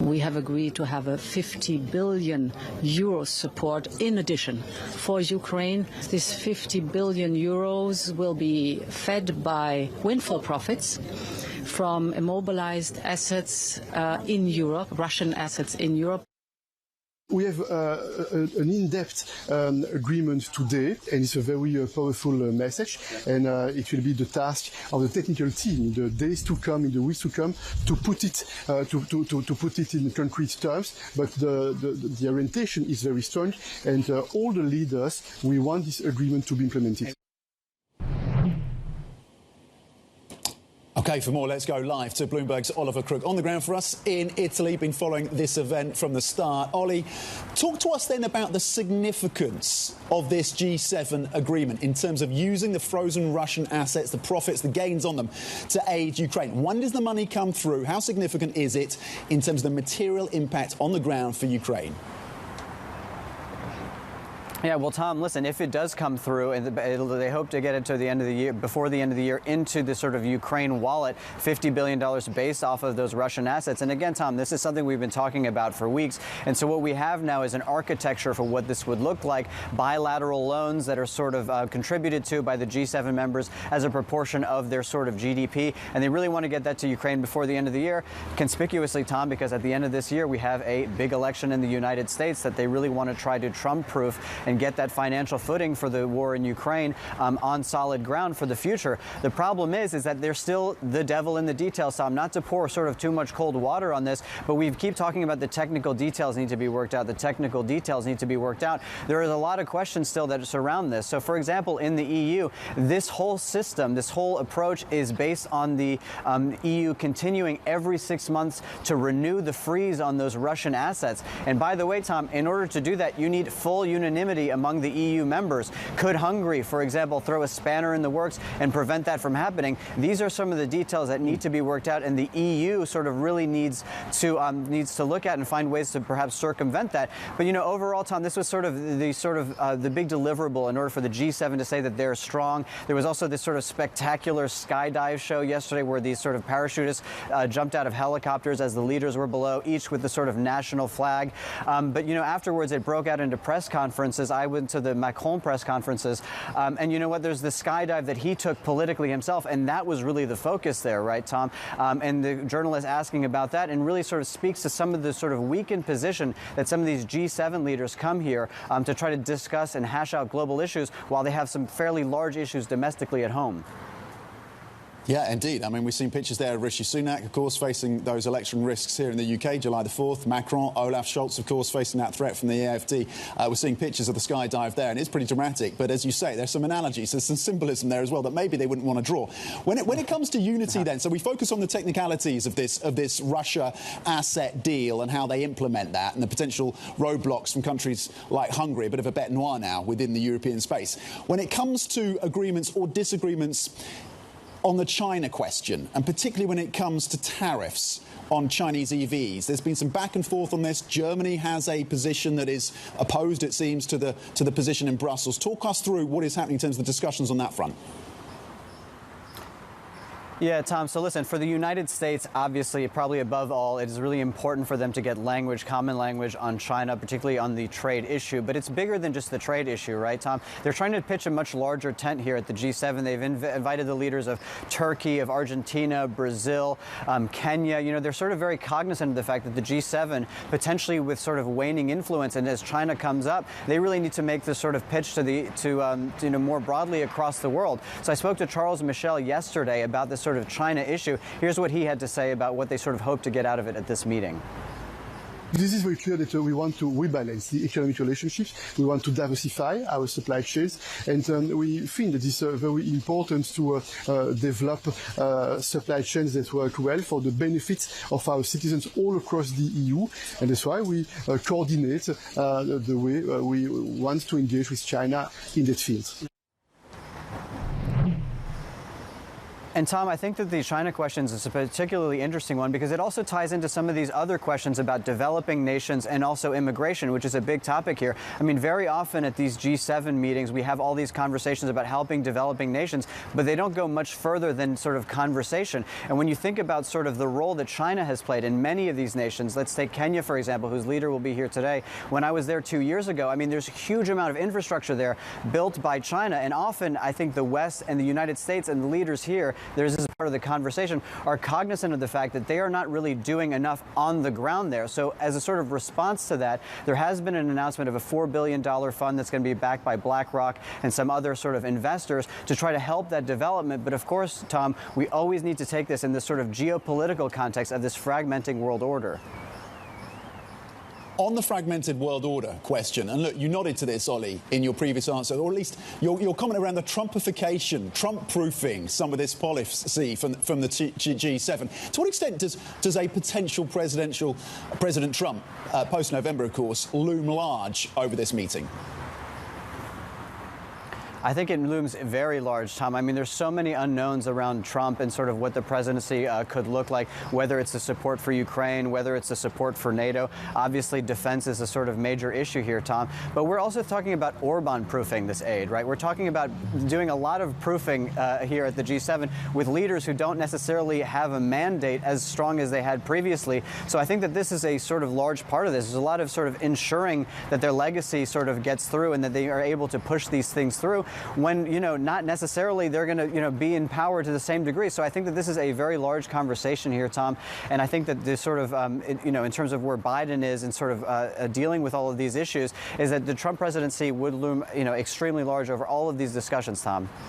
we have agreed to have a 50 billion euros support in addition for Ukraine. This 50 billion euros will be fed by windfall profits from immobilized assets in Europe, Russian assets in Europe. We have an in-depth agreement today, and it's a very powerful message, and it will be the task of the technical team in the days to come, in the weeks to come, to put it to put it in concrete terms. But the orientation is very strong, and all the leaders, we want this agreement to be implemented. OK, for more, let's go live to Bloomberg's Oliver Crook on the ground for us in Italy. Been following this event from the start. Ollie, talk to us then about the significance of this G7 agreement in terms of using the frozen Russian assets, the profits, the gains on them to aid Ukraine. When does the money come through? How significant is it in terms of the material impact on the ground for Ukraine? Yeah, well, Tom, listen, if it does come through, and they hope to get it to the end of the year, before the end of the year, into the sort of Ukraine wallet, $50 billion based off of those Russian assets. And again, Tom, this is something we've been talking about for weeks. And so what we have now is an architecture for what this would look like, bilateral loans that are sort of contributed to by the G7 members as a proportion of their sort of GDP. And they really want to get that to Ukraine before the end of the year. Conspicuously, Tom, because at the end of this year, we have a big election in the United States that they really want to try to Trump-proof and get that financial footing for the war in Ukraine on solid ground for the future. The problem is that there's still the devil in the details, Tom. Not to pour sort of too much cold water on this, but we keep talking about the technical details need to be worked out. The technical details need to be worked out. There is a lot of questions still that surround this. So, for example, in the EU, this whole system, this whole approach is based on the EU continuing every 6 months to renew the freeze on those Russian assets. And by the way, Tom, in order to do that, you need full unanimity among the EU members. Could Hungary, for example, throw a spanner in the works and prevent that from happening? These are some of the details that need to be worked out, and the EU sort of really needs to look at and find ways to perhaps circumvent that. But, you know, overall, Tom, this was sort of the big deliverable in order for the G7 to say that they're strong. There was also this sort of spectacular skydive show yesterday where these sort of parachutists jumped out of helicopters as the leaders were below, each with the sort of national flag. But, you know, afterwards it broke out into press conferences. I went to the Macron press conferences, and you know what? There's the skydive that he took politically himself, and that was really the focus there, right, Tom? And the journalist asking about that, and really sort of speaks to some of the sort of weakened position that some of these G7 leaders come here to try to discuss and hash out global issues while they have some fairly large issues domestically at home. Yeah, indeed. I mean, we've seen pictures there of Rishi Sunak, of course, facing those election risks here in the UK, July the 4th. Macron, Olaf Scholz, of course, facing that threat from the AfD. We're seeing pictures of the skydive there, and it's pretty dramatic. But as you say, there's some analogies, there's some symbolism there as well that maybe they wouldn't want to draw. When it comes to unity then, so we focus on the technicalities of this Russia asset deal and how they implement that and the potential roadblocks from countries like Hungary, a bit of a bête noire now within the European space. When it comes to agreements or disagreements on the China question, and particularly when it comes to tariffs on Chinese EVs, there's been some back and forth on this. Germany has a position that is opposed, it seems, to the position in Brussels. Talk us through what is happening in terms of the discussions on that front. Yeah, Tom, so listen, for the United States, obviously, probably above all, it is really important for them to get language, common language on China, particularly on the trade issue. But it's bigger than just the trade issue, right, Tom? They're trying to pitch a much larger tent here at the G7. They've invited the leaders of Turkey, of Argentina, Brazil, Kenya. You know, they're sort of very cognizant of the fact that the G7, potentially with sort of waning influence, and as China comes up, they really need to make this sort of pitch to more broadly across the world. So I spoke to Charles Michel yesterday about this sort of China issue. Here's what he had to say about what they sort of hope to get out of it at this meeting. This is very clear that we want to rebalance the economic relationships. We want to diversify our supply chains, and we think that it's very important to develop supply chains that work well for the benefits of our citizens all across the EU, and that's why we coordinate the way we want to engage with China in that field. And Tom, I think that the China questions is a particularly interesting one because it also ties into some of these other questions about developing nations and also immigration, which is a big topic here. I mean, very often at these G7 meetings, we have all these conversations about helping developing nations, but they don't go much further than sort of conversation. And when you think about sort of the role that China has played in many of these nations, let's take Kenya, for example, whose leader will be here today. When I was there 2 years ago, I mean, there's a huge amount of infrastructure there built by China. And often, I think the West and the United States and the leaders here, this is part of the conversation, are cognizant of the fact that they are not really doing enough on the ground there. So as a sort of response to that, there has been an announcement of a $4 billion fund that's going to be backed by BlackRock and some other sort of investors to try to help that development. But of course, Tom, we always need to take this in this sort of geopolitical context of this fragmenting world order. On the fragmented world order question, and look, you nodded to this, Ollie, in your previous answer, or at least your comment around the Trumpification, Trump-proofing some of this policy from the G7. To what extent does a potential President Trump, post-November, of course, loom large over this meeting? I think it looms very large, Tom. I mean, there's so many unknowns around Trump and sort of what the presidency could look like, whether it's the support for Ukraine, whether it's the support for NATO. Obviously, defense is a sort of major issue here, Tom. But we're also talking about Orban-proofing this aid, right? We're talking about doing a lot of proofing here at the G7 with leaders who don't necessarily have a mandate as strong as they had previously. So I think that this is a sort of large part of this. There's a lot of sort of ensuring that their legacy sort of gets through and that they are able to push these things through when, you know, not necessarily they're going to, you know, be in power to the same degree. So I think that this is a very large conversation here, Tom. And I think that this sort of, you know, in terms of where Biden is and sort of dealing with all of these issues, is that the Trump presidency would loom, you know, extremely large over all of these discussions, Tom.